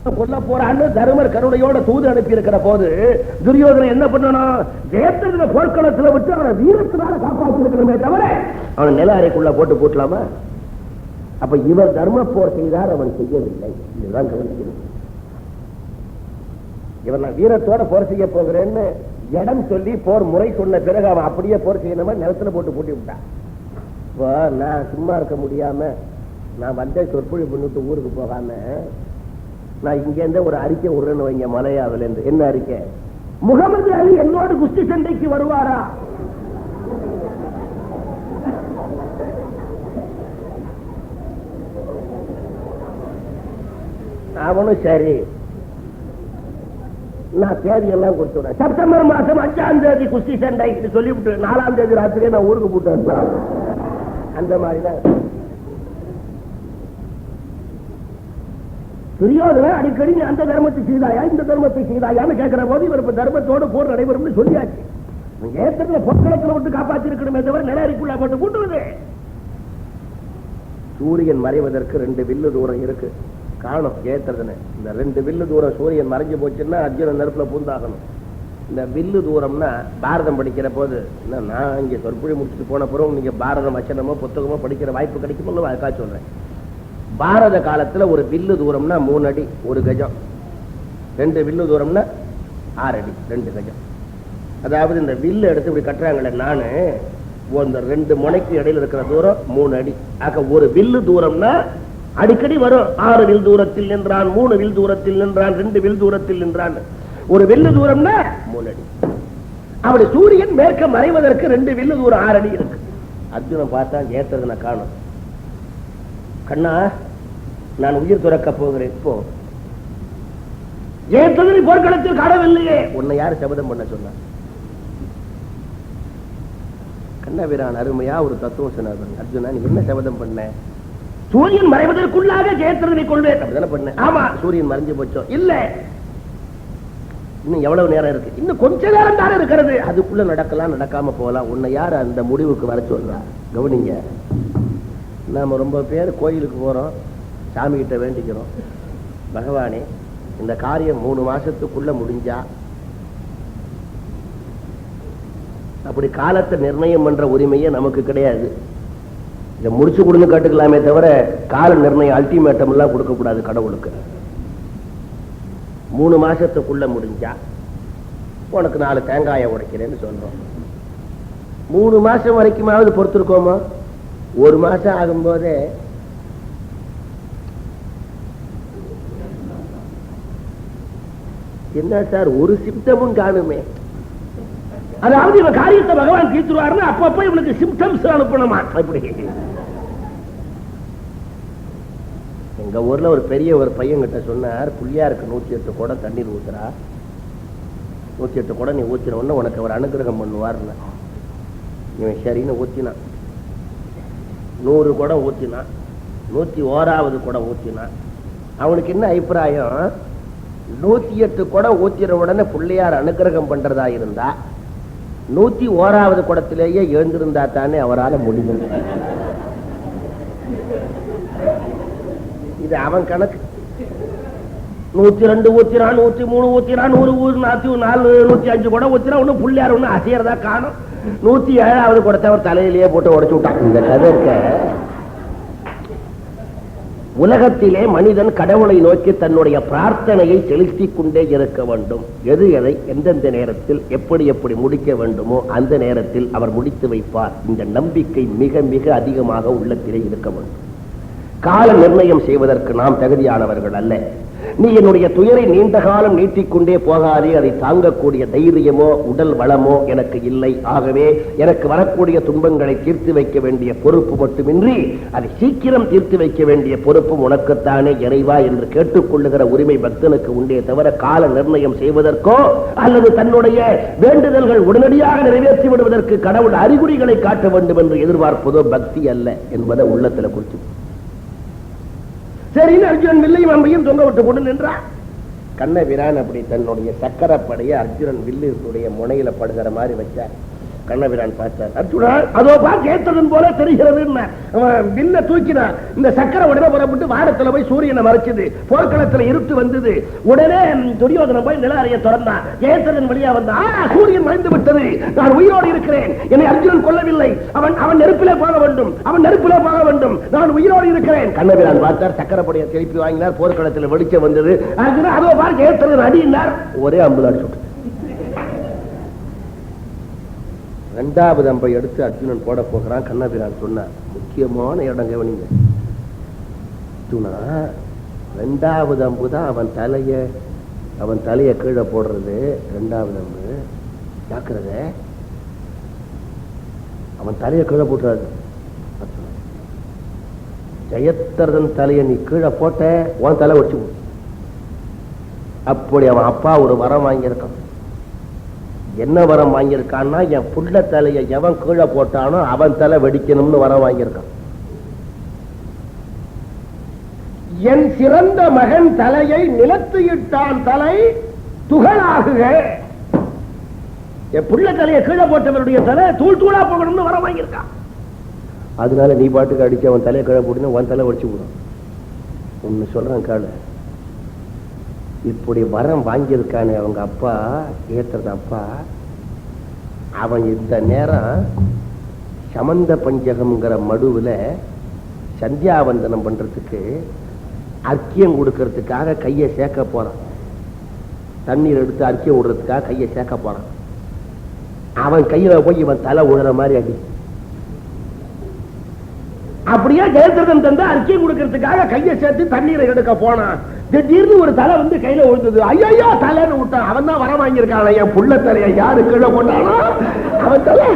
கொல்ல போறான்னு தருமர் கருணையோட தூது அனுப்பி இருக்கிற போது துரியோதனை என்ன பண்ணணும்? ஜெயத்திரத போர்க்களத்துல விட்டு அவனை வீரத்தினால காப்பாற்றி இருக்கணுமே தவிர அவனை நில அறைக்குள்ள போட்டு போட்டலாமா? அப்ப இவர் தர்ம போர் செய்தார், அவன் செய்யவில்லை. இதுதான் கவனிக்கணும். இவர் நான் வீரத்தோட போர் செய்ய போகிறேன்னு இடம் சொல்லி போர் முறை சொன்ன பிறகு அவன் அப்படியே போர் செய்யணுமா நிலத்துல போட்டு பூட்டி விட்டான். இப்போ நான் சும்மா இருக்க முடியாம நான் வந்த சொற்பொழி பண்ணிட்டு ஊருக்கு போகாம நான் இங்க இருந்து ஒரு அறிக்கை விடுறேன்னு வைங்க, மலையாவில இருந்து. என்ன அறிக்கை? முகமது அலி என்னோடு குஸ்தி சண்டைக்கு வருவாரா? அவனும் சரி, நான் தேதியெல்லாம் கொடுத்துறேன். செப்டம்பர் மாசம் 5ஆம் தேதி குஸ்தி சண்டை சொல்லிவிட்டு 4ஆம் தேதி ராத்திரியே நான் ஊருக்கு போட்டு அந்த மாதிரிதான். துரியோதனை அடிக்கடி அந்த தர்மத்தை செய்தாயா இந்த தர்மத்தை செய்தாயான்னு கேட்கிற போது இவர் தர்மத்தோடு போர் நடைபெறும் சொல்லியாச்சு. ஏற்கனவே பொற்களத்தில் விட்டு காப்பாற்றி இருக்கணுமே தவிர நிலையறிக்குள்ள போட்டு கூட்டுவது. சூரியன் மறைவதற்கு 2 வில்லு தூரம் இருக்கு, காணும் ஏத்துறதுன்னு. இந்த 2 வில்லு தூரம் சூரியன் மறைஞ்சு போச்சுன்னா அர்ஜுனன் நெருப்புல பூந்தாகணும். இந்த வில்லு தூரம்னா பாரதம் படிக்கிற போது நான் இங்க சொற்பொழி முடிச்சுட்டு போன பிறகு நீங்க பாரதம் வச்சனமோ புத்தகமோ படிக்கிற வாய்ப்பு கிடைக்குமோ அதுக்காக சொல்றேன். பாரத காலத்துல ஒரு வில்லு தூரம்னா 3 அடி 1 கஜம், 2 வில்லு தூரம்னா 6 அடி 2 கஜம். அதாவது இந்த வில்லு எடுத்து இப்படி கட்டுறாங்களே, நானு இந்த 2 முனைக்கு இடையில இருக்கிற தூரம் 3 அடி. ஆக ஒரு வில்லு தூரம்னா அடிக்கடி வரும் 6 வில் தூரத்தில் நின்றான், 3 வில் தூரத்தில் நின்றான், 2 வில் தூரத்தில் நின்றான். ஒரு வில்லு தூரம்னா 3 அடி. அப்படி சூரியன் மேற்க மறைவதற்கு 2 வில்லு தூரம் 6 அடி இருக்கு. அர்ஜுனன் பார்த்தா ஏத்ததுன காணும். கண்ணா, நான் உயிர் துறக்க போகிறேன். இப்போ ஏத்தது போர்க்களத்தில் காணவில்லையே, உன்னை யாரு சபதம் பண்ண சொன்னார்? கண்ணவீரான் அருமையா ஒரு தத்துவம் சொன்னார். அர்ஜுனா, நீ என்ன சபதம் பண்ண? சூரியன் மறைவதற்குள்ளாக ஜெயத்திரனை கொள்வேன் அப்படிதானே பண்ண? ஆமா. சூரியன் மறைஞ்சு போச்சோ? இல்ல, இன்னும் எவ்வளவு நேரம் இருக்கு? இன்னும் கொஞ்ச நேரம் தானே இருக்கிறது. அதுக்குள்ள நடக்கலாம், நடக்காம போகலாம். உன்னை யாரு அந்த முடிவுக்கு வர சொல்றா? கவனிங்க, நாம ரொம்ப பேர் கோயிலுக்கு போறோம், சாமி கிட்ட வேண்டிக்கிறோம், பகவானே இந்த காரியம் 3 மாசத்துக்குள்ள முடிஞ்சா, அப்படி காலத்தை நிர்ணயம் பண்ற உரிமையே நமக்கு கிடையாது. இதை முடிச்சு கொடுன்னு கேட்டுக்கலாமே தவிர கால நிர்ணயம் அல்டிமேட்டம் எல்லாம் கொடுக்க கூடாது கடவுளுக்கு. 3 மாசத்துக்குள்ள முடிஞ்சா உனக்கு 4 தேங்காயை உடைக்கிறேன்னு சொல்றோம். 3 மாசம் வரைக்குமாவது பொறுத்திருக்கோமா? 1 மாசம் ஆகும்போதே என்ன சார் ஒரு சிம்டமும் காணுமே. அதாவது இவன் காரியத்தை பகவான் தீர்த்துருவாருன்னு அப்பப்ப இவனுக்கு சிம்டம்ஸ் அனுப்பணுமா? இப்படி எங்க ஊர்ல ஒரு பெரிய ஒரு பையன் கிட்ட சொன்னார், புள்ளியாருக்கு 108 குடம் தண்ணீர் ஊத்துறா, 108 குடம் நீ ஊத்தின உடனே உனக்கு அவர் அனுகிரகம் பண்ணுவார்னா. இவன் சரின்னு ஊத்தினான். 100 குடம் ஊத்தினான், 101வது குடம் ஊத்தினான். அவனுக்கு என்ன அபிப்பிராயம்? 108 குடம் ஊத்தின உடனே பிள்ளையார் அனுகிரகம் பண்றதா இருந்தா 101வது குடத்திலேயே எழுந்திருந்தா தானே அவரால் முடியும். இது அவன் கணக்கு. 102 ஊத்தினான், 103 ஊத்தினான், 100 105 குடம் ஊத்தினா ஒன்னும் பிள்ளையார் ஒன்னும் அசையறதா காணும். 107வது குடத்தை அவர் தலையிலேயே போட்டு உடைச்சு விட்டான். இந்த கதை இருக்க, உலகத்திலே மனிதன் கடவுளை நோக்கி தன்னுடைய பிரார்த்தனையை செலுத்திக் கொண்டே இருக்க வேண்டும். எது எதை எந்தெந்த நேரத்தில் எப்படி எப்படி முடிக்க வேண்டுமோ அந்த நேரத்தில் அவர் முடித்து வைப்பார். இந்த நம்பிக்கை மிக மிக அதிகமாக உள்ளத்திலே இருக்க வேண்டும். கால நிர்ணயம் செய்வதற்கு நாம் தகுதியானவர்கள் அல்ல. நீ என்னுடைய துயரை நீண்ட காலம் நீட்டிக்கொண்டே போகாதே, அதை தாங்கக்கூடிய தைரியமோ உடல் வளமோ எனக்கு இல்லை. ஆகவே எனக்கு வரக்கூடிய துன்பங்களை தீர்த்து வைக்க வேண்டிய பொறுப்பு மட்டுமின்றி அதை சீக்கிரம் தீர்த்து வைக்க வேண்டிய பொறுப்பும் உனக்குத்தானே இறைவா என்று கேட்டுக்கொள்ளுகிற உரிமை பக்தனுக்கு உண்டே தவிர கால நிர்ணயம் செய்வதற்கோ அல்லது தன்னுடைய வேண்டுதல்கள் உடனடியாக நிறைவேற்றி விடுவதற்கு கடவுள் அறிகுறிகளை காட்ட வேண்டும் என்று எதிர்பார்ப்பதோ பக்தி அல்ல என்பதை உள்ளத்தில் குறித்து. சரின்னு அர்ஜுனன் வில்லையும் அம்பையும் தொங்க விட்டு கொண்டு நின்றான். கண்ணபிரான் அப்படி தன்னுடைய சக்கரப்படையை அர்ஜுனன் வில்லுடைய முனையில படுகிற மாதிரி வச்சார். கண்ணபிரான் பார்த்தார். அர்ஜுனா அதோ பார்த்து ஏத்ததன் போல தெரிகிறது. வில்ல தூக்கினான். இந்த சக்கரை உடனே புறப்பட்டு வானத்துல போய் சூரியனை மறைச்சது. போர்க்களத்துல இருட்டு வந்தது. உடனே துரியோதனன் போய் நிலாரையை திறந்தான். ஏத்ததன் வழியா வந்தான். சூரியன் மறைந்து விட்டது. நான் உயிரோடு இருக்கிறேன். என்னை அர்ஜுனன் கொல்லவில்லை. அவன் நெருப்பிலே போக வேண்டும். அவன் நெருப்பிலே போக வேண்டும். நான் உயிரோடு இருக்கிறேன். கண்ணபிரான் பார்த்தார். சக்கரப்படியை திருப்பி வாங்கினார். போர்க்களத்தில் வெளிச்சம் வந்தது. அர்ஜுனா அதோ பார்த்து ஏத்ததன் அடியினார். ஒரே அம்புதான் சுட்டு. இரண்டாவது அம்பை எடுத்து அர்ஜுனன் போட போகிறான். கண்ணபிரான் சொன்னார், முக்கியமான இடம் கவனிங்க. அர்ஜுனா, இரண்டாவது அம்பு தான் அவன் தலைய கீழே போடுறது. இரண்டாவது அம்பு ஜாக்கிரத, அவன் தலைய கீழே போட்டுறாரு. ஜெயத்ரதன் தலைய நீ கீழே போட்ட உன் தலை வச்சு. அப்படி அவன் அப்பா ஒரு வரம் வாங்கியிருக்கான். என்ன வரம் வாங்கியிருக்கான்னா, என் புள்ள தலையை எவன் கீழே போட்டானோ அவன் தலை வெடிக்கணும்னு வரம் வாங்கியிருக்கான். என் சிறந்த மகன் தலையை நிலத்து இட்டான் தலை துகளாகுக. என் புள்ள தலையை கீழே போட்டவருடைய தலை தூள் தூளா போகணும்னு வரம் வாங்கியிருக்கான். அதனால நீ பாட்டுக்கு அடிச்சு அவன் தலையை கீழே போட்டு உன் தலை வச்சு விடும். ஒன்னு சொல்றான் கால, இப்படி வரம் வாங்கியிருக்கானே அவங்க அப்பா, ஏத்துறது அப்பா, அவன் இந்த நேரம் சமந்த பஞ்சகம்ங்கிற மடுவுல சந்தியாவந்தனம் பண்றதுக்கு அர்க்கியம் கொடுக்கறதுக்காக கையை சேர்க்க போறான். தண்ணீர் எடுத்து அர்க்கியம் விடுறதுக்காக கையை சேர்க்க போறான். அவன் கையில போய் இவன் தலை உழுற மாதிரி அடி. அப்படியே ஜெயத்ரதன் தந்த அர்க்கியம் கொடுக்கறதுக்காக கையை சேர்த்து தண்ணீரை எடுக்க போனான். திடீர்னு ஒரு தலை வந்து கையில விழுந்தது. ஐயோ தலைன்னு விட்டான். அவன் தான் வர வாங்கியிருக்கான். என் புள்ள தலையை யாரு கீழே போட்டானோ அவன் தலை.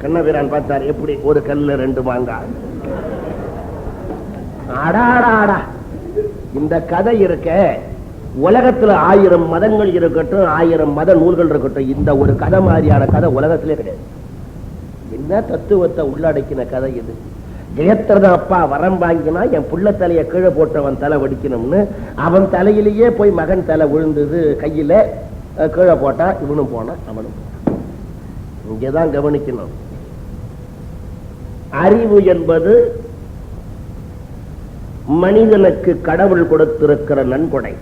கண்ணபிரான் பார்த்தார், எப்படி ஒரு கல்ல ரெண்டு மாங்காய். ஆடாடா, இந்த கதை இருக்க உலகத்துல 1000 மதங்கள் இருக்கட்டும், 1000 மத நூல்கள் இருக்கட்டும், இந்த ஒரு கதை மாதிரியான கதை உலகத்திலே கிடையாது. என்ன தத்துவத்தை உள்ளடக்கின கதை இது. ஜெயத்ரதன் அப்பா வரம் வாங்கினா என் புள்ள தலையை கீழே போட்டவன் தலை வடிக்கணும்னு அவன் தலையிலேயே போய் மகன் தலை விழுந்தது. கையில கீழே போட்டா இவனும் போனான், அவனும் போனான். இங்கேதான் கவனிக்கணும். அறிவு என்பது மனிதனுக்கு கடவுள் கொடுத்திருக்கிற நன்கொடை.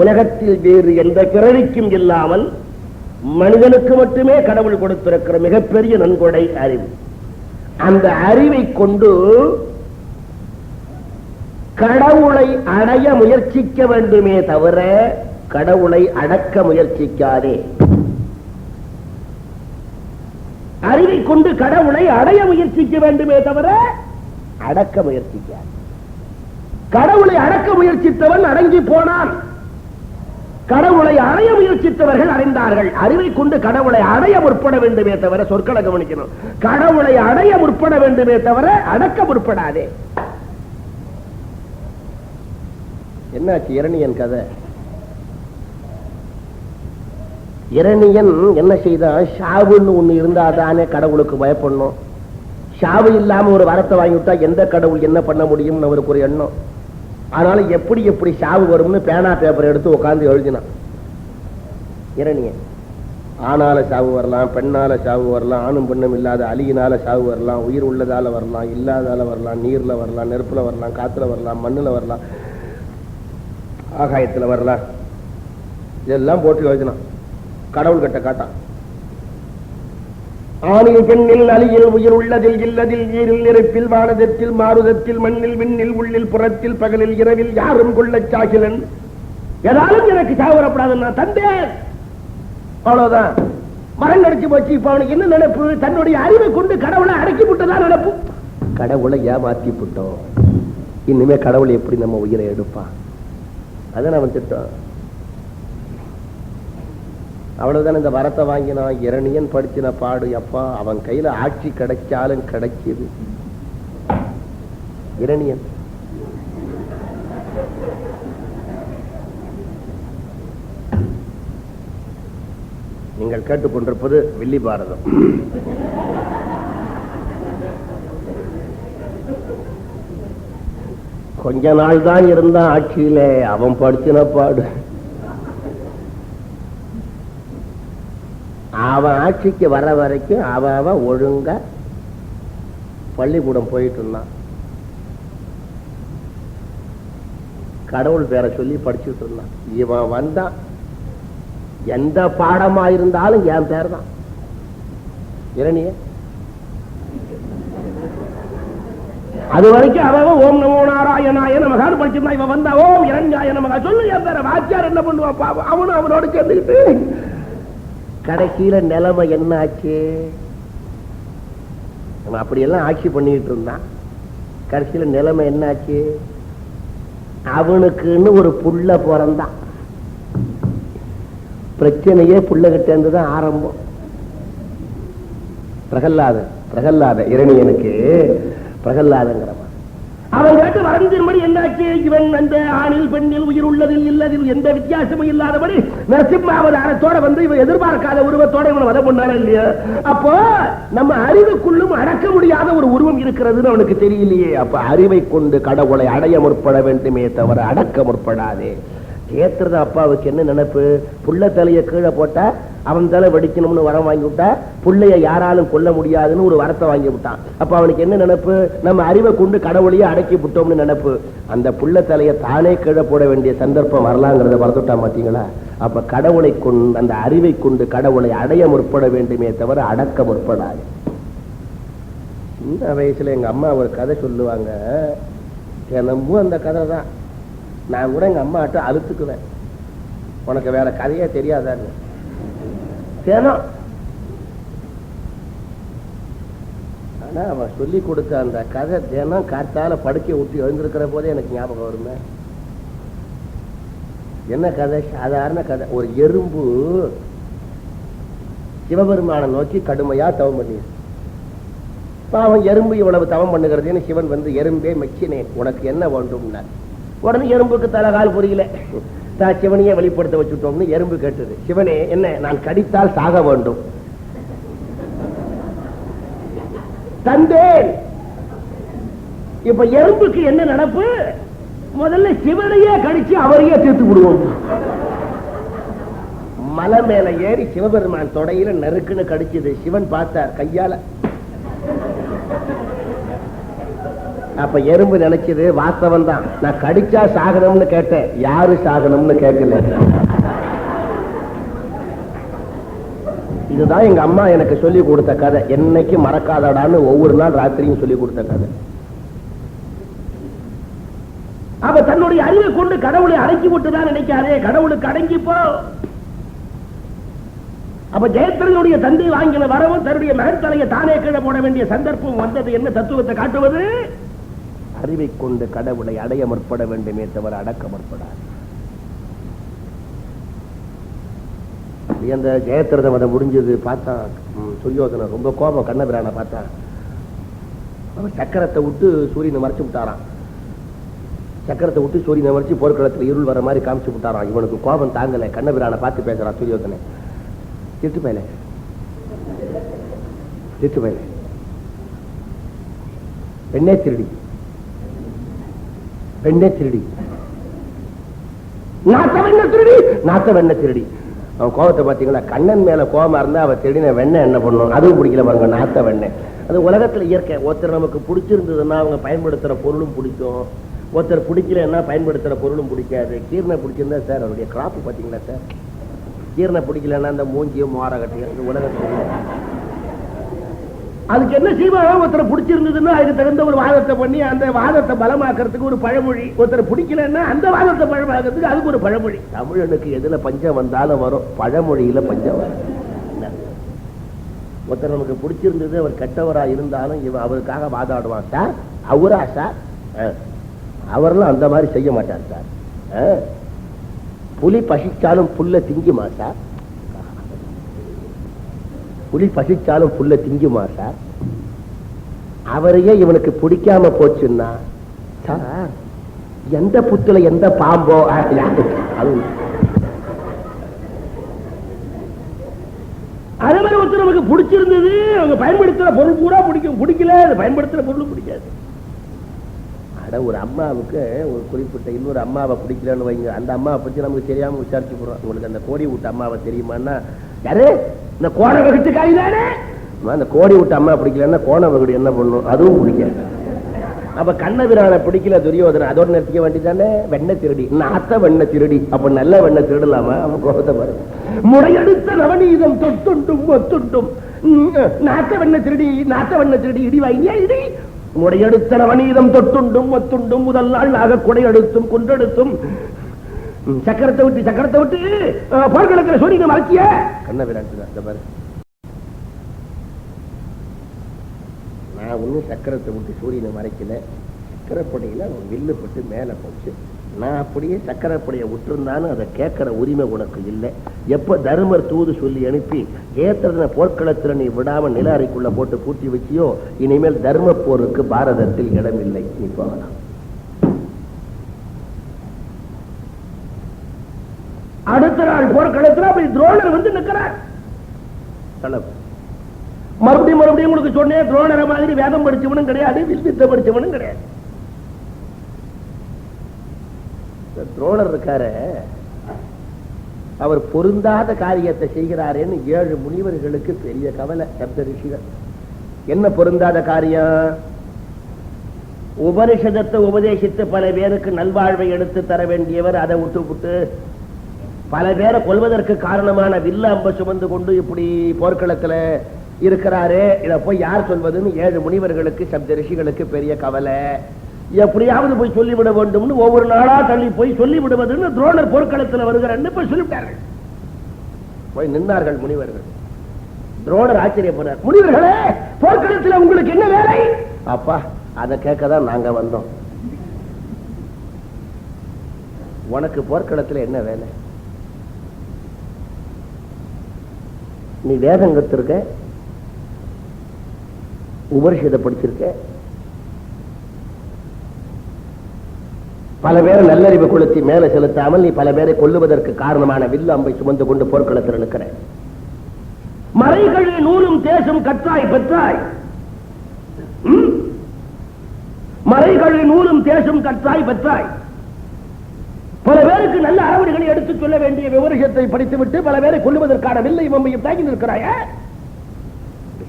உலகத்தில் வேறு எந்த பிறவிக்கும் இல்லாமல் மனிதனுக்கு மட்டுமே கடவுள் கொடுத்திருக்கிற மிகப்பெரிய நன்கொடை அறிவு. அந்த அறிவை கொண்டு கடவுளை அடைய முயற்சிக்க வேண்டுமே தவிர கடவுளை அடக்க முயற்சிக்காதே. அறிவை கொண்டு கடவுளை அடைய முயற்சிக்க வேண்டுமே தவிர அடக்க முயற்சிக்காது. கடவுளை அடக்க முயற்சித்தவன் அடங்கி போனான். கடவுளை அடைய முயற்சித்தவர்கள் அடைந்தார்கள். அறிவை கொண்டு கடவுளை அடைய முற்பட வேண்டுமே தவிர, சொற்களை கவனிக்கணும், கடவுளை அடைய முற்பட வேண்டுமே தவிர அடக்க முற்படாதே. என்னாச்சு இரணியன் கதை? இரணியன் என்ன செய்தான்? ஷாவுன்னு ஒண்ணு இருந்தாதானே கடவுளுக்கு பயப்படணும். ஷாவு இல்லாம ஒரு வரத்தை வாங்கிவிட்டா எந்த கடவுள் என்ன பண்ண முடியும்னு அவருக்கு ஒரு எண்ணம். அதனால எப்படி எப்படி ஷாவு வரும்னு பேனா பேப்பர் எடுத்து உட்கார்ந்து எழுதினான் இரணியன். ஆனால சாவு வரலாம், பெண்ணால சாவு வரலாம், ஆணும் பெண்ணும் இல்லாத அலியினால சாவு வரலாம், உயிர் உள்ளதால வரலாம், இல்லாதால வரலாம், நீர்ல வரலாம், நெருப்புல வரலாம், காத்துல வரலாம், மண்ணுல வரலாம், ஆகாயத்துல வரலாம். இதெல்லாம் போட்டு எழுதினான். கடவுள் கிட்ட காட்டான். ஆணில் பெண்ணில் அலியில் உயிர் உள்ளதில் இல்லதில் நீரில் நெருப்பில் வானதத்தில் மாருதத்தில் மண்ணில் விண்ணில் உள்ளில் புறத்தில் பகலில் இரவில் யாரும் கொள்ள சாகிலன். ஏதாலும் எனக்கு சாவரப்படாதுன்னா தந்தேன். அவ்வளவுதான். மரம் கடிச்சு போச்சு. இப்ப அவனுக்கு என்ன நினைப்பு? தன்னுடைய அறிவை கொண்டு கடவுளை அடக்கி விட்டதான் நினைப்பு. கடவுளை ஏமாத்தி விட்டோம். இனிமே கடவுளை எப்படி நம்ம உயிரை எடுப்பான்? அதான் அவன் திட்டம். அவ்வளவுதான். இந்த வரத்தை வாங்கினான். இரணியன் படிச்சின பாடு அப்பா. அவன் கையில ஆட்சி கிடைச்சாலும் கிடைச்சது. இரணியன் நீங்கள் கேட்டுக்கொண்டிருப்பது வில்லி பாரதம். கொஞ்ச நாள் தான் இருந்தான் ஆட்சியில. அவன் படிச்சின பாடு அவன் ஆட்சிக்கு வர வரைக்கும் அவன் ஒழுங்கா பள்ளிக்கூடம் போயிட்டு இருந்தான். கடவுள் பேரை சொல்லி படிச்சுட்டு இருந்தான். இவன் வந்தான், எந்த பாடமா இருந்தாலும் என் பேர் தான். இரணிய அது வரைக்கும் அவன் ஓம் நமோ நாராயணாய நமகான்னு படிச்சிருந்தான். இவன் வந்தா ஓம் இரண்யாய நமகா சொல்லு என் பேர. வாத்தியார் என்ன பண்ணுவான்? அவனும் அவனோட சேர்ந்துக்கிட்டு கடைசியில நிலைமை என்ன ஆச்சு? அவன் அப்படியெல்லாம் ஆட்சி பண்ணிட்டு இருந்தான். கடைசியில நிலைமை என்ன ஆச்சு? அவனுக்குன்னு ஒரு புள்ள பிறந்தான். பிரச்சனையே புள்ள கிட்ட இருந்துதான் ஆரம்பம். பிரகல்லாத இரணியனுக்கு பிரகல்லாதங்கிறவன் அவன் கேட்டு வரைஞ்சிரும்படி என்னாச்சு? இவன் அந்த ஆணில் பெண்ணில் உயிர் உள்ளதில் இல்லதில் எந்த வித்தியாசமும் இல்லாதபடி நரசிம்மாவதாரத்தோட வந்து இவன் எதிர்பார்க்காத உருவத்தோட இவன் வத பண்ணான இல்லையா? அப்போ நம்ம அறிவுக்குள்ளும் அடக்க முடியாத ஒரு உருவம் இருக்கிறதுன்னு அவனுக்கு தெரியலையே. அப்ப அறிவை கொண்டு கடவுளை அடைய முற்பட வேண்டுமே தவிர அடக்க முற்படாதே. கேத்துறது அப்பாவுக்கு என்ன நினைப்பு? புள்ள தலைய கீழே போட்டா அவன் தலை வெடிக்கணும்னு வரம் வாங்கி விட்டா, புள்ளைய யாராலும் கொல்ல முடியாதுன்னு ஒரு வரத்தை வாங்கி விட்டான். அப்ப அவனுக்கு என்ன நினைப்பு? நம்ம அறிவை கொண்டு கடவுளையே அடக்கி விட்டோம்னு நினைப்பு. அந்த புள்ள தலைய தானே கீழே போட வேண்டிய சந்தர்ப்பம் வரலாங்கிறத மறந்துட்டான் பாத்தீங்களா? அப்ப கடவுளை கொண்டு, அந்த அறிவை கொண்டு கடவுளை அடைய முற்பட வேண்டுமே தவிர அடக்க முற்படாது. இந்த வயசுல எங்க அம்மா ஒரு கதை சொல்லுவாங்க. தினமும் அந்த கதை தான். நான் கூட எங்க அம்மாட்ட அழுத்துக்குவேன், உனக்கு வேற கதையே தெரியாதான்னு. தினம் ஆனா அவன் சொல்லி கொடுத்த அந்த கதை தினம் காத்தால படுக்கை ஊட்டி எழுந்திருக்கிற போதே எனக்கு ஞாபகம் வருமே. என்ன கதை? சாதாரண கதை. ஒரு எறும்பு சிவபெருமானை நோக்கி கடுமையா தவம் பண்ணிடு. அவன் எறும்பு இவ்வளவு தவம் பண்ணுகிறதுன்னு சிவன் வந்து, எறும்பே மெச்சினேன், உனக்கு என்ன வேண்டும்னார். உடனே எறும்புக்கு தலகால் புரியல. தான் சிவனையே வெளிப்படுத்த வச்சுட்டோம்னு எறும்பு கேட்டது. சிவனே, என்ன, நான் கடித்தால் சாக வேண்டும். தந்தேன். இப்ப எறும்புக்கு என்ன நடப்பு? முதல்ல சிவனையே கடிச்சு அவரையே தீர்த்து விடுவோம். மலை மேல ஏறி சிவபெருமான் தொடையில நெருக்குன்னு கடிச்சது. சிவன் பார்த்தார் கையால. அப்ப எறும்பு நினைச்சது வாஸ்தவம் தான், நான் கடிச்சா சாகணும்னு கேட்டேன், யாரு சாகணும்னு கேட்கல. இதுதான் எங்க அம்மா எனக்கு சொல்லி கொடுத்த கதை. என்னைக்கு மறக்காதடான்னு ஒவ்வொரு நாள் ராத்திரியும் சொல்லி கொடுத்த கதை. அப்ப தன்னுடைய அறிவை கொண்டு கடவுளை அடக்கி விட்டுதான் நினைக்காதே, கடவுளுக்கு அடங்கிப்போ. அப்ப ஜெயத்ரனுடைய தந்தை வாங்கின வரவும் தன்னுடைய மகன் தலையை தானே கீழே போட வேண்டிய சந்தர்ப்பம் வந்தது. என்ன தத்துவத்தை காட்டுவது? அறிவை கொண்டு கடவுளை அடைய முற்பட வேண்டுமே தவிர அடக்க முற்படாது. அந்த ஜெயத்ரதம் அதை முடிஞ்சது பார்த்தா துரியோதன ரொம்ப கோபம். கண்ணபிரான பார்த்தா அவன் சக்கரத்தை விட்டு சூரியனை மறைச்சு விட்டாராம். சக்கரத்தை விட்டு சூரியனை மறைச்சு போர்க்களத்தில் இருள் வர மாதிரி காமிச்சு விட்டாராம். இவனுக்கு கோபம் தாங்கல. கண்ணபிரான பார்த்து பேசுறான் துரியோதனை, திட்டு பயில, திட்டு பயில, பெண்ணே திருடி, பெண்ணே திருடி, நாத்த வெண்ண திருடி, நாத்த வெண்ண திருடி. அவன் கோபத்தை பாத்தீங்களா? கண்ணன் மேல கோபமா இருந்தா அவ திருடின வெண்ணெய் என்ன பண்ணும்? அதுவும் பிடிக்கல பாருங்க, நாத்த வெண்ணெய். அது உலகத்துல இயற்கை. ஒருத்தர் நமக்கு பிடிச்சிருந்ததுன்னா அவங்க பயன்படுத்துற பொருளும் பிடிக்கும், ஒருத்தர் பிடிக்கலன்னா பயன்படுத்துற பொருளும் பிடிக்காது. கீர்னை பிடிச்சிருந்தா சார் அவருடைய கிராப் பாத்தீங்களா சார்? கீர்னை பிடிக்கலன்னா அந்த மூஞ்சியும் மோர கட்டியும் உலகத்துல அதுக்கு என்ன செய்வாங்க? ஒருத்தரை பிடிச்சிருந்ததுன்னா அதுக்கு தகுந்த ஒரு வாதத்தை பண்ணி அந்த வாதத்தை பலமாக்குறதுக்கு ஒரு பழமொழி. ஒருத்தரை பிடிக்கலன்னா அந்த வாதத்தை பலமாக்குறதுக்கு அதுக்கு ஒரு பழமொழி. தமிழனுக்கு எதுல பஞ்சம் வந்தாலும் வரும், பழமொழியில பஞ்சம் வரும். ஒருத்தர் நமக்கு பிடிச்சிருந்தது, அவர் கெட்டவரா இருந்தாலும் இவன் அவருக்காக வாதாடுவான். சார் அவரா சார்? அவரெல்லாம் அந்த மாதிரி செய்ய மாட்டார் சார். புலி பசிச்சாலும் புல்ல திங்குமா சார்? புலி பசிச்சாலும் புல்ல திங்குமா சார்? அவரையே இவனுக்கு பிடிக்காம போச்சுன்னா சார் எந்த புத்துல எந்த பாம்போ அதே மாதிரி ஒருத்தர் நமக்கு பிடிச்சிருந்தது, அவங்க பயன்படுத்துற பொருள் கூட பிடிக்கும், பிடிக்கல பயன்படுத்துற பொருளும் பிடிக்காது. அட ஒரு அம்மாவுக்கு ஒரு குறிப்பிட்ட இன்னொரு அம்மாவை பிடிக்கலன்னு வைங்க, அந்த அம்மாவை பத்தி நமக்கு தெரியாம விசாரிச்சு போறோம். உங்களுக்கு அந்த கோடி விட்ட அம்மாவை தெரியுமான்னா, யாரு இந்த கோண வகுட்டு காய் தானே. அந்த கோடி விட்டு அம்மா பிடிக்கலன்னா கோண வகுடு என்ன பண்ணும்? அதுவும் பிடிக்காது. அப்ப கண்ணபிரான பிடிக்கல துரியோதன, அதோட நிறுத்திக்க வேண்டியதானே. வெண்ணை திருடி, நாத்த வெண்ணை திருடி. அப்ப நல்ல வெண்ணை திருடலாமா? அவன் கோபத்தை பாருங்க. முறையெடுத்த நவநீதம் தொட்டுண்டும் ஒத்துண்டும் நாத்த வெண்ணை திருடி, நாத்த வெண்ணை திருடி இடி வாங்கியா இடி. முறையெடுத்த நவநீதம் தொட்டுண்டும் ஒத்துண்டும் முதல் நாள் ஆக கொடையெடுத்தும் கொன்றெடுத்தும் சக்கரத்தை விட்டு போர்க்களத்தில் சூரியனை மறைச்சிய கண்ணபிரான் பாரு. நான் ஒன்னும் சக்கரத்தை விட்டு சூரியனை மறைக்கல. சக்கரப்படையில அவன் வில்லு பட்டு மேல போச்சு. நான் அப்படியே சக்கரப்படையை விட்டுருந்தாலும் அதை கேட்கிற உரிமை உனக்கு இல்லை. எப்ப தர்மர் தூது சொல்லி அனுப்பி ஏத்திரன போர்க்களத்துல நீ விடாம நில அறைக்குள்ள போட்டு பூட்டி வச்சியோ, இனிமேல் தர்ம போருக்கு பாரதத்தில் இடமில்லை. நீ போகலாம். அடுத்த நாள் போர்க்களத்துல அப்படி துரோணர் வந்து நிற்கிறார். மறுபடியும் உங்களுக்கு சொன்னேன், துரோணரை மாதிரி வேதம் படிச்சவனும் கிடையாது, விஸ்வித்த படிச்சவனும் கிடையாது. துரோணர் இருக்காரு, அவர் பொருந்தாத காரியத்தை செய்கிறாரேன்னு 7 முனிவர்களுக்கு பெரிய கவலை. சப்த ரிஷிகள் என்ன பொருந்தாத காரியம்? உபனிஷதத்தை உபதேசித்து பல பேருக்கு நல்வாழ்வை எடுத்து தர வேண்டியவர் அதை விட்டு பல பேரை கொல்வதற்கு காரணமான வில்ல அம்ப சுமந்து கொண்டு இப்படி போர்க்களத்துல இருக்கிறாரு. இத போய் யார் சொல்வதுன்னு 7 முனிவர்களுக்கு சப்த ரிஷிகளுக்கு பெரிய கவலை. எப்படியாவது போய் சொல்லிவிட வேண்டும்னு ஒவ்வொரு நாளா தள்ளி போய் சொல்லிவிடுவதுன்னு துரோணர் போர்க்களத்தில் வருகிறார் போய் சொல்லிவிட்டார்கள். போய் நின்றார்கள் முனிவர்கள். துரோணர் ஆச்சரியப்படுறார். முனிவர்களே, போர்க்களத்தில் உங்களுக்கு என்ன வேலை? அப்பா, அதை கேட்கதான் நாங்க வந்தோம். உனக்கு போர்க்களத்தில் என்ன வேலை? நீ வேதம் கத்திருக்க, உபனிஷத்தை படிச்சிருக்க, பல பேரை நல்லறிவு கொளுத்தி மேல செலுத்தாமல் நீ பல பேரை கொல்லுவதற்கு காரணமான வில்லு அம்பை சுமந்து கொண்டு போர்க்களத்தில் இருக்கிற. மறைகளில் நூலும் தேசம் கற்றாய் பெற்றாய். மறைகளில் நூலும் தேசம் கற்றாய் பெற்றாய். பல பேருக்கு நல்ல அறவழிகளை எடுத்துச் சொல்ல வேண்டிய விவரிஷத்தை படித்துவிட்டு பல பேரை கொல்லுவதற்கான வில்லை அம்பையும் தாக்கி நிற்கிறாய.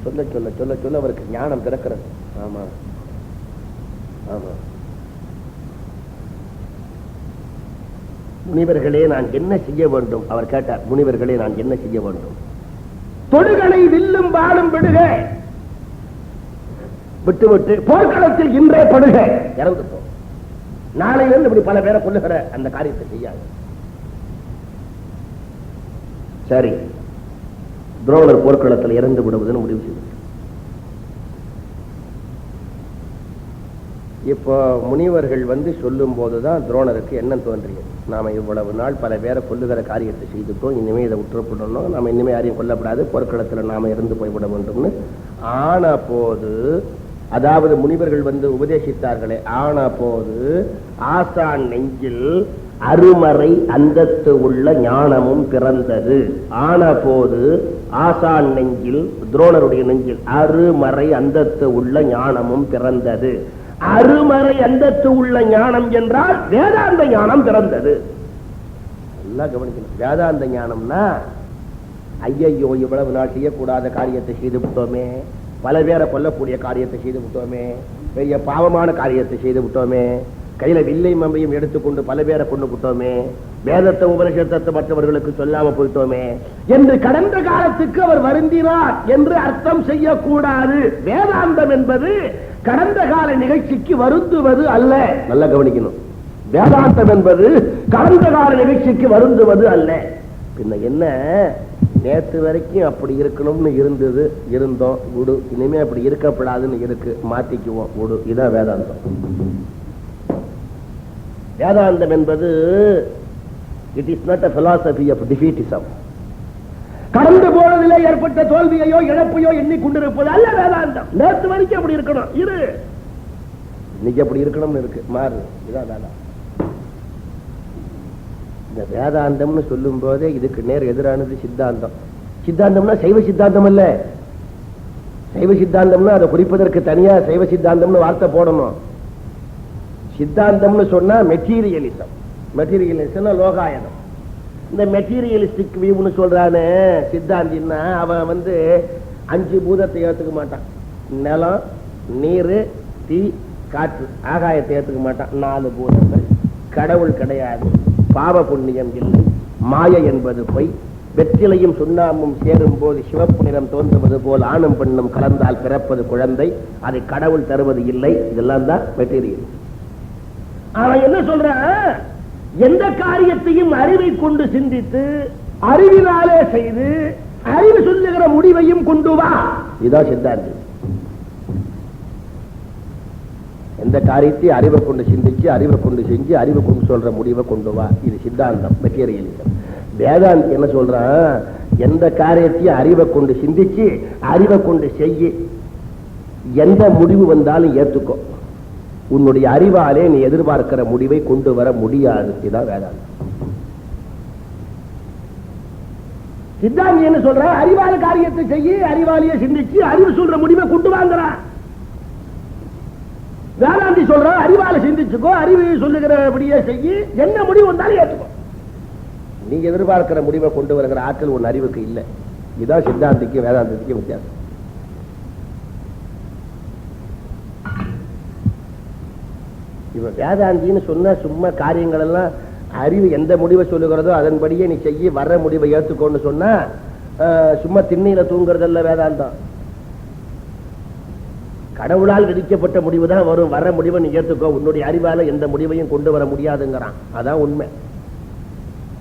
சொல்ல சொல்ல சொல்ல சொல்ல அவருக்கு ஞானம் பிறக்கிறது. ஆமா ஆமா, முனிவர்களே நான் என்ன செய்ய வேண்டும்? அவர் கேட்டார். முனிவர்களே நான் என்ன செய்ய வேண்டும்? தொடுகளை வில்லும் பாலும் விடுக, விட்டு விட்டு போர்க்களத்தில் இன்றே படுக, இறந்து போ. நாளையிலிருந்து இப்படி பல பேரை கொல்லுகிற அந்த காரியத்தை செய்யாது. சரி, துரோணர் போர்க்களத்தில் இறந்து விடுவதுன்னு முடிவு செய்து. இப்போ முனிவர்கள் வந்து சொல்லும் போதுதான் துரோணருக்கு என்ன தோன்றியது? நாம இவ்வளவு நாள் பல பேரை கொல்லுகிற காரியத்தை செய்துட்டோம், இனிமே இதை விட்டுறப்படணும், நாம இனிமே யாரையும் கொல்லப்படாது, போர்க்களத்தில் நாம இருந்து போய்விட வேண்டும்னு ஆன போது, அதாவது முனிவர்கள் வந்து உபதேசித்தார்களே, ஆன போது ஆசான் நெஞ்சில் அருமறை அந்தஸ்து உள்ள ஞானமும் பிறந்தது. ஆன போது ஆசான் நெஞ்சில், துரோணருடைய நெஞ்சில் அருமறை அந்தஸ்து உள்ள ஞானமும் பிறந்தது. அருமறை அந்தஸ்து உள்ள ஞானம் என்றால் வேதாந்த ஞானம் பிறந்தது. நல்லா கவனிக்கணும். வேதாந்த ஞானம்னா ஐயையோ இவ்வளவு நாள் செய்யக்கூடாத காரியத்தை செய்து விட்டோமே, பல பேரை கொல்லக்கூடிய காரியத்தை செய்து விட்டோமே, பெரிய பாவமான காரியத்தை செய்து விட்டோமே, கையில வில்லை மம்பையும் எடுத்துக்கொண்டு பல பேரை கொண்டு விட்டோமே, வேதத்தை உபனிஷத்தை மற்றவர்களுக்கு சொல்லாம போயிட்டோமே என்று கடந்த காலத்துக்கு அவர் வருந்தினார் என்று அர்த்தம் செய்யக்கூடாது. வேதாந்தம் என்பது கடந்த கால நிகழ்ச்சிக்கு வருந்துவது அல்ல. நல்லா கவனிக்கணும். வேதாந்தம் என்பது கடந்த கால நிகழ்ச்சிக்கு வருந்துவது அல்ல. பின்ன என்ன, நேற்று வரைக்கும் அப்படி இருக்கணும்னு இருந்தது, இருந்தோம், விடு. இனிமே அப்படி இருக்கப்படாதுன்னு இருக்கு, மாத்திக்குவோம், விடு. இதான் வேதாந்தம். வேதாந்தம் என்பது it is not a philosophy of defeatism. கடந்து போனதிலே ஏற்பட்ட தோல்வியையோ இழப்பையோ எண்ணிக்கொண்டிருப்பது அல்ல வேதாந்தம். நேற்று வரைக்கும் அப்படி இருக்கணும், இரு, இன்னைக்கு அப்படி இருக்கணும்னு இருக்கு, மாறு. இதான் வேதாந்தம். இந்த வேதாந்தம்னு சொல்லும் போதே இதுக்கு நேர் எதிரானது சித்தாந்தம். சித்தாந்தம்னா சைவ சித்தாந்தம் அல்ல. சைவ சித்தாந்தம்னா அதை குறிப்பதற்கு தனியா சைவ சித்தாந்தம்னு வார்த்தை போடணும். சித்தாந்தம்னு சொன்னா மெட்டீரியலிசம். மெட்டீரியலிசம் லோகாயனம். இந்த மெட்டீரியலிஸ்டிக் வியூன்னு சொல்றானே சித்தாந்தின்னா அவன் 5 பூதத்தை ஏத்துக்க மாட்டான். நிலம், நீர், தீ, காற்று, ஆகாயத்தை ஏத்துக்க மாட்டான். 4 பூதங்கள். கடவுள் கிடையாது, பாவ புண்ணியம் இல்லை, மாயை என்பது பொய், வெற்றிலையும் சுண்ணாமும் சேரும் போது சிவப்பு நிறம் தோன்றுவது போல் ஆணும் பெண்ணும் கலந்தால் பிறப்பது குழந்தை, அதை கடவுள் தருவது இல்லை. இதெல்லாம் தான் மெட்டீரியல். அவன் என்ன சொல்றான்? எந்த காரியத்தையும் அறிவை கொண்டு சிந்தித்து அறிவினாலே செய்து அறிவு சொல்லுகிற முடிவையும் கொண்டு வா. இதான் சித்தாந்தி. எந்த காரியத்தையும் அறிவை கொண்டு சிந்திச்சு அறிவை கொண்டு செஞ்சு அறிவை கொண்டு சொல்ற முடிவை கொண்டு வா. இது சித்தாந்தம், மெட்டீரியலிசம். வேதாந்தி என்ன சொல்றான்? எந்த காரியத்தையும் அறிவை கொண்டு சிந்திச்சு அறிவை கொண்டு செய்ய, எந்த முடிவு வந்தாலும் ஏத்துக்கோ. உன்னுடைய அறிவாலே நீ எதிர்பார்க்கிற முடிவை கொண்டு வர முடியாது. இதுதான் வேதாந்தம். சித்தாந்தி என்ன சொல்ற? அறிவால காரியத்தை செய்ய, அறிவாலேயே சிந்திச்சு அறிவு சொல்ற முடிவை கொண்டு வாங்குறான். வேதாந்தி சொல்ற அறிவால சிந்திச்சுக்கோ, அறிவு சொல்லுகிறபடியே செய்ய, என்ன முடிவு வந்தாலும் ஏற்றுக்கோ. நீ எதிர்பார்க்கிற முடிவை கொண்டு வருகிற ஆற்றல் உன் அறிவுக்கு இல்லை. இதுதான் சித்தாந்திக்கு வேதாந்தத்துக்கு வித்தியாசம். இவ வேதாந்தின்னு சொன்ன சும்மா காரியங்கள் எல்லாம் அறிவு எந்த முடிவை சொல்லுகிறதோ அதன்படியே நீ செய்ய, வர்ற முடிவை ஏற்றுக்கொண்டு சொன்னா சும்மா திண்ணையில தூங்குறதல்ல வேதாந்தம். கடவுளால் விதிக்கப்பட்ட முடிவு தான் வரும். வர்ற முடிவை நீ ஏற்றுக்கோ, உன்னுடைய அறிவால எந்த முடிவையும் கொண்டு வர முடியாதுங்கிறான். அதான் உண்மை.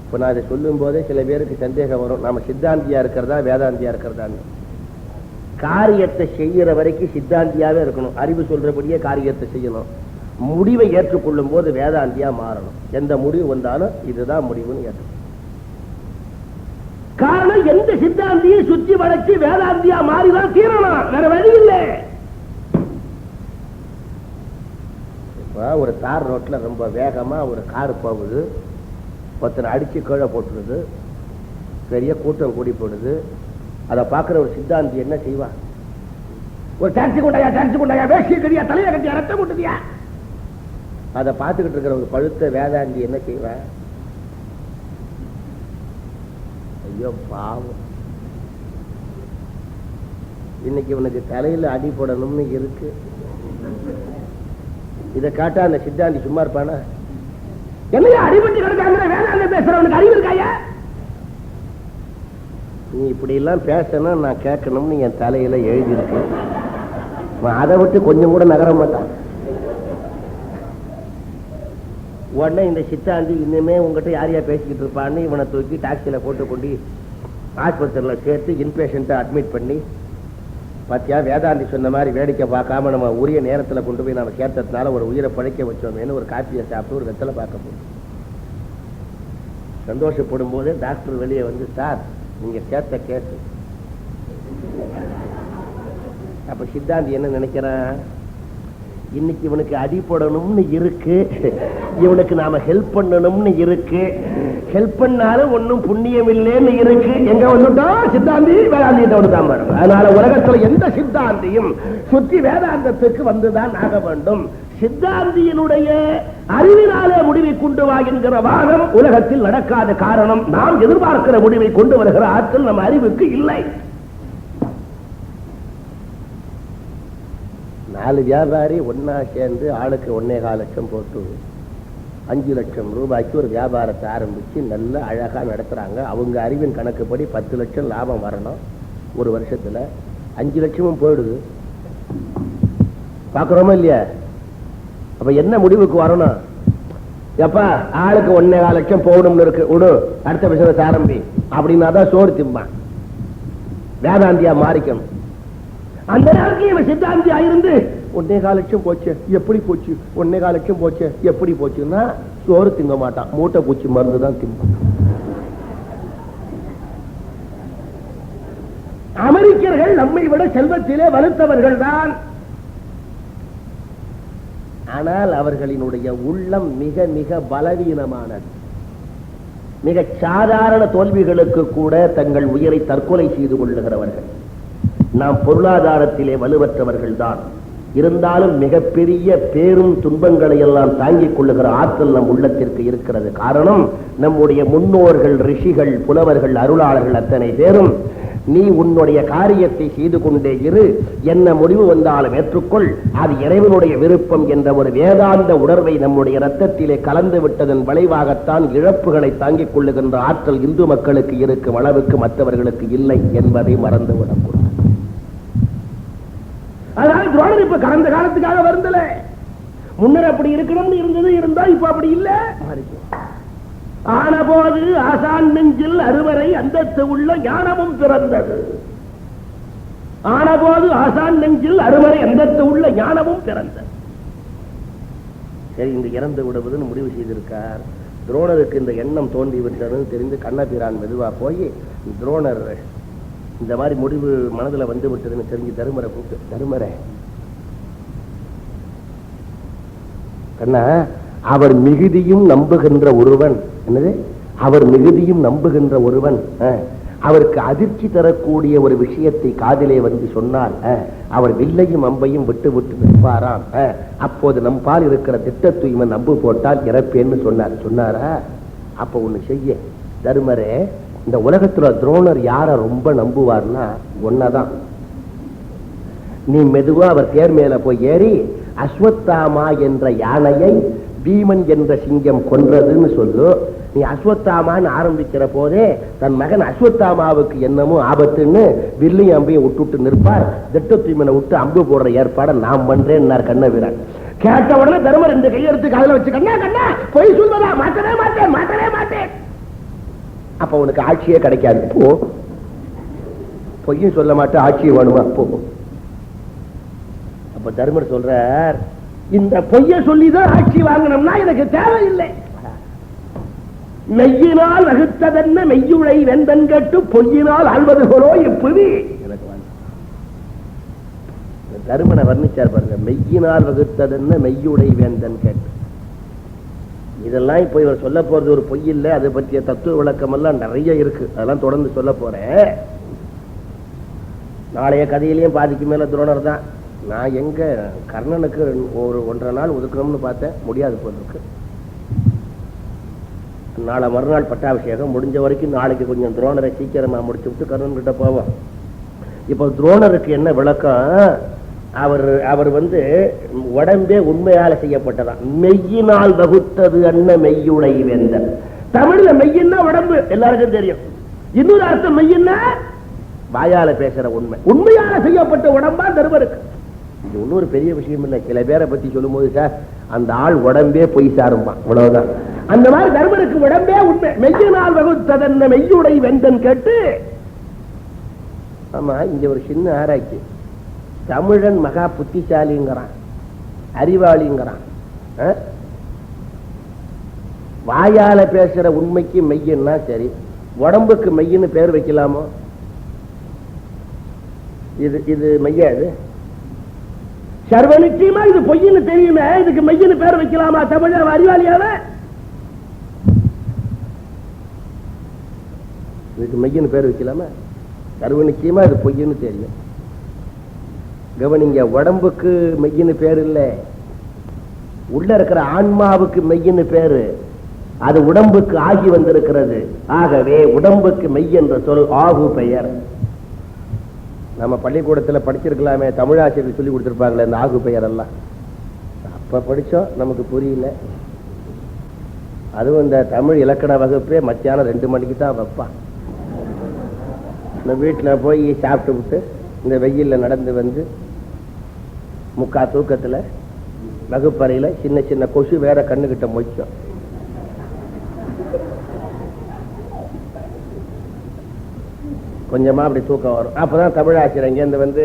இப்ப நான் இதை சொல்லும் போதே சில பேருக்கு சந்தேகம் வரும், நாம சித்தாந்தியா இருக்கிறதா வேதாந்தியா இருக்கிறதான்னு. காரியத்தை செய்யற வரைக்கும் சித்தாந்தியாவே இருக்கணும், அறிவு சொல்றபடியே காரியத்தை செய்யணும். முடிவை ஏற்றுக்கொள்ளும் போது வேதாந்தியா மாறணும். எந்த முடிவு வந்தாலும் இதுதான் முடிவுன்னு ஏற்று. காரணம், எந்த சித்தாந்தியை சுற்றி வளைச்சு வேதாந்தியா மாறிதான் தீரணும், வேற வழி இல்லை. ஒரு தார் ரோட்ல ரொம்ப வேகமா ஒரு கார் போகுது, ஒருத்தனை அடிச்சு கீழே போட்டுருது, பெரிய கூட்டம் கூடி போடுது. அதை பார்க்கிற ஒரு சித்தாந்தி என்ன செய்வான்? ஒரு டாக்ஸி கொண்டாயா, டாக்ஸி கொண்டாயா, வேஷ்டி கட்டியா, தலையை கட்டியா, ரத்தம் கொட்டுதியா. அதை பார்த்துக்கிட்டு இருக்கிற ஒரு பழுத்த வேதாந்தி என்ன செய்வான்? ஐயோ பாவம், இன்னைக்கு இவனுக்கு தலையில அடி போடணும்னு இருக்கு. இதை காட்டா அந்த சித்தாந்தி சும்மா இருப்பானா? என்னையா அடிபட்டு கிடக்காங்க வேதாந்தி பேசுறவனுக்கு அறிவு இருக்காயா? நீ இப்படி எல்லாம் பேசணும், நான் கேட்கணும்னு என் தலையில எழுதியிருக்கு. அதை விட்டு கொஞ்சம் கூட நகர மாட்டான். உடனே இந்த சித்தாந்தி இன்னுமே உங்ககிட்ட யாரையா பேசிக்கிட்டு இருப்பான்னு இவனை தூக்கி டாக்ஸியில போட்டு கொண்டு ஆஸ்பத்திரியில் சேர்த்து இன்பேஷண்ட்டை அட்மிட் பண்ணி, பாத்தியா வேதாந்தி சொன்ன மாதிரி வேடிக்கை பார்க்காம நம்ம உரிய நேரத்தில் கொண்டு போய் நம்ம சேர்த்ததுனால ஒரு உயிரை பழைக்க வச்சோமேனு ஒரு காப்பியை சாப்பிட்டு ஒரு வெத்தலை பார்க்க போகும். சந்தோஷப்படும் போது டாக்டர் வெளியே வந்து, சார் நீங்க சேர்த்த கேஸ். அப்ப சித்தாந்தி என்ன நினைக்கிறான்? இன்னைக்கு இவனுக்கு அடி போடணும்னு இருக்கு, இவனுக்கு நாம ஹெல்ப் பண்ணணும்னு இருக்கு, ஹெல்ப் பண்ணாலும் ஒன்னும் புண்ணியம் இல்லைன்னு இருக்கு. எங்க வந்துட்டோம்? சித்தாந்தி வேதாந்திட்ட வந்துதான் பாருங்க. அதனால உலகத்துல எந்த சித்தாந்தியும் சுற்றி வேதாந்தத்துக்கு வந்துதான் ஆக வேண்டும். சித்தாந்தியினுடைய அறிவினாலே முடிவை கொண்டு வா என்கிற வாதம் உலகத்தில் நடக்காத காரணம், நாம் எதிர்பார்க்கிற முடிவை கொண்டு வருகிற ஆற்றல் நம்ம அறிவுக்கு இல்லை. 4 வியாபாரி ஒன்னா சேர்ந்து ஆளுக்கு 1.25 லட்சம் போட்டு 5 லட்சம் ரூபாய்க்கு ஒரு வியாபாரத்தை ஆரம்பிச்சு நல்ல அழகா நடத்துறாங்க. அவங்க அறிவின் கணக்குப்படி 10 லட்சம் லாபம் வரணும் ஒரு வருஷத்துல. 5 லட்சமும் போயிடுது. பாக்குறோமா இல்லையா? அப்ப என்ன முடிவுக்கு வரணும்? எப்பா ஆளுக்கு 1.25 லட்சம் போகணும்னு இருக்கு, விடு அடுத்த பிசினஸ் ஆரம்பி அப்படின்னாதான் சோறு திம்பான். வேதாந்தியா மாறிக்கணும். அந்த நேரத்தில் இவன் சித்தாந்தியா இருந்து 1.25 லட்சம் போச்சு எப்படி போச்சு, 1.25 லட்சம் போச்சு எப்படி போச்சுன்னா சோறு திங்க மாட்டான், மூட்டை பூச்சி மருந்து தான் திம்பான். அமெரிக்கர்கள் நம்மை விட செல்வத்திலே வலுத்தவர்கள் தான். ஆனால் அவர்களினுடைய உள்ளம் மிக மிக பலவீனமானது. மிக சாதாரண தோல்விகளுக்கு கூட தங்கள் உயிரை தற்கொலை செய்து கொள்ளுகிறவர்கள். நாம் பொருளாதாரத்திலே வலுவற்றவர்கள் தான். இருந்தாலும் மிகப்பெரிய பேரும் துன்பங்களை எல்லாம் தாங்கிக் கொள்ளுகிற ஆற்றல் நம் உள்ளத்திற்கு இருக்கிறது. காரணம், நம்முடைய முன்னோர்கள், ரிஷிகள், புலவர்கள், அருளாளர்கள் அத்தனை பேரும் நீ உன்னுடைய காரியத்தை செய்து கொண்டே இரு, என்ன முடிவு வந்தாலும் ஏற்றுக்கொள், அது இறைவனுடைய விருப்பம் என்ற ஒரு வேதாந்த உணர்வை நம்முடைய ரத்தத்திலே கலந்து விட்டதன் விளைவாகத்தான் இழப்புகளை தாங்கிக் கொள்ளுகின்ற ஆற்றல் இந்து மக்களுக்கு இருக்கும் அளவுக்கு மற்றவர்களுக்கு இல்லை என்பதை மறந்துவிடக்கூடாது. அதனால துரோணர் இப்ப கடந்த காலத்துக்காக வருந்தல, முன்னர் அப்படி இருக்கணும்னு இருந்தது, இருந்தா இப்ப அப்படி இல்ல. ஆனபோது ஆசான் நெஞ்சில் அறுவரை அந்தத்து உள்ள ஞானமும் பிறந்தது. ஆனபோது ஆசான் நெஞ்சில் அறுவரை அந்தத்து உள்ள ஞானமும் பிறந்தது. சரி, இந்த இறந்து விடுவதுன்னு முடிவு செய்திருக்கார். துரோணருக்கு இந்த எண்ணம் தோன்றி விட்டதுன்னு தெரிந்து கண்ணபிரான் மெதுவா போய் துரோணர் இந்த மாதிரி முடிவு மனதில் வந்து விட்டதுன்னு தெரிஞ்சு தருமரை கூப்பிட்டு, தருமரை கண்ணா, அவர் மிகுதியும் நம்புகின்ற ஒருவன், என்னது அவர் மிகுதியும் நம்புகின்ற ஒருவன் அவருக்கு அதிர்ச்சி தரக்கூடிய ஒரு விஷயத்தை காதிலே வந்து சொன்னால் அவர் வில்லையும் அம்பையும் விட்டு விட்டு நிற்பாராம். அப்போது நம்பால் இருக்கிற திட்டத்து இவன் நம்பு போட்டால் இறப்பேன்னு சொன்னாரா? அப்ப ஒண்ணு செய்ய தருமரே, இந்த உலகத்துல துரோணர் யார ரொம்ப நம்புவார்னா ஒன்னதான். நீ மெதுவா அவர் தேர் மேல போய் ஏறி அஸ்வத்தாமா என்ற யானையை பீமன் என்ற சிங்கம் கொன்றதுன்னு சொல்லு. நீ அஸ்வத்தாமான்னு ஆரம்பிக்கிற போதே தன் மகன் அஸ்வத்தாமாவுக்கு என்னமோ ஆபத்துன்னு வில்லையும் அம்பையும் விட்டுட்டு நிற்பார். திட்டத்தூய்மனை விட்டு அம்பு போடுற ஏற்பாடை நான் பண்றேன்னார் கண்ணபிரான். கேட்ட உடனே தருமர் இந்த கையெழுத்து காதல வச்சு, கண்ணா கண்ணா பொய் சொல்வதா, மாட்டவே மாட்டேன் மாட்டவே மாட்டேன். அப்ப உனக்கு ஆட்சியே கிடைக்காது, போ. பொய்யும் சொல்ல மாட்டேன், ஆட்சியை வேணுமா, போ. அப்ப தருமர் சொல்றார், இந்த பொய்ய சொல்லிதான் ஆட்சி வாங்கணும்னா எனக்கு தேவையில்லை. மெய்யினால் வகுத்ததென்ன மெய்யுழை வெந்தன் கேட்டு பொய்யினால் ஆழ்வதுகளோ இப்புவி. எனக்கு தருமனை வர்ணிச்சார் பாருங்க, மெய்யினால் வகுத்ததென்ன மெய்யுடை வேந்தன் கேட்டு. இதெல்லாம் இப்ப இவர் சொல்ல போறது ஒரு பொய் இல்லை, அதை பற்றிய தத்துவ விளக்கம் எல்லாம் நிறைய இருக்கு, அதெல்லாம் தொடர்ந்து சொல்ல போறேன். நாளைய கதையிலையும் பாதிக்கு மேல துரோணர் தான். நான் எங்க கர்ணனுக்கு ஒரு 1.5 நாள் ஒதுக்கணும்னு பார்த்தேன், முடியாது போல. நாளை மறுநாள் பட்டாபிஷேகம் முடிஞ்ச வரைக்கும் நாளைக்கு கொஞ்சம் துரோணரை சீக்கிரமா முடிச்சு விட்டு கர்ணன் கிட்ட போவோம். இப்போ துரோணருக்கு என்ன விளக்கம்? அவர் வந்து உடம்பே உண்மையால செய்யப்பட்டதான். மெய்யினால் வகுத்தது அன்ன மெய்யுடை வேந்தன். தமிழ்ல மெய்யின்னா உடம்பு எல்லாருக்கும் தெரியும். இன்னொரு அர்த்தம் மெய்யின்னா வாயால பேசுற உண்மை. உண்மையால செய்யப்பட்ட உடம்பா தருமருக்கு. இது இன்னொரு பெரிய விஷயம் இல்லை. சில பேரை பத்தி சொல்லும் போது, சார் அந்த ஆள் உடம்பே பொய் சாருமா, அவ்வளவுதான். அந்த மாதிரி தர்மருக்கு உடம்பே உண்மை. மெய்யினால் வகுத்ததென்ன மெய்யுடை வெந்தன் கேட்டு. ஆமா, இங்க ஒரு சின்ன ஆராய்ச்சி. தமிழன் மகா புத்திசாலிங்கிறான், அறிவாளிங்கிறான். வாயால பேசுற உண்மைக்கு மெய்யன்னா சரி, உடம்புக்கு மெய்யின்னு பேர் வைக்கலாமோ? இது மெய்யா? இது சர்வ நிச்சயமா இது பொய்ன்னு தெரியுமே, இதுக்கு மெய்யின்னு பேர் வைக்கலாமா? தமிழர் அறிவாளியால இதுக்கு மெய்யின்னு பேர் வைக்கலாமா? சர்வ நிச்சயமா இது பொய்ன்னு தெரியும். கவனிங்க, உடம்புக்கு மெய்யின்னு பேர் இல்லை, உள்ள இருக்கிற ஆன்மாவுக்கு மெய்யின்னு பேரு. அது உடம்புக்கு ஆகி வந்திருக்கிறது. ஆகவே உடம்புக்கு மெய் என்ற சொல் ஆகு பெயர். நம்ம பள்ளிக்கூடத்தில் படிச்சிருக்கலாமே, தமிழாசிரியர் சொல்லி கொடுத்திருப்பாங்களே இந்த ஆகு பெயர் எல்லாம். அப்ப படிச்சோம், நமக்கு புரியல. அதுவும் இந்த தமிழ் இலக்கண வகுப்பே மத்தியானம் 2 மணிக்கு தான் வைப்பான். இந்த வீட்டில் போய் சாப்பிட்டு விட்டு இந்த வெயில்ல நடந்து வந்து முக்கா தூக்கத்துல வகுப்பறையில சின்ன சின்ன கொசு வேற கண்ணுகிட்ட மொய்க்கும். கொஞ்சமா அப்படி தூக்கம் வரும். அப்பதான் தமிழாசிரியர் இங்க வந்து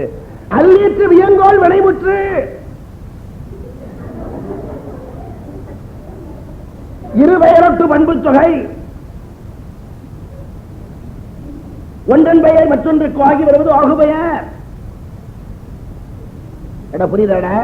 அல்லேற்று வியங்கோல் வினைமுற்று இருபெயரொட்டு பண்பு தொகை ஒன்றன் பெயர் மற்றொன்றுக்கு ஆகி வருவது ஆகு பெயர். புரியுதாடா?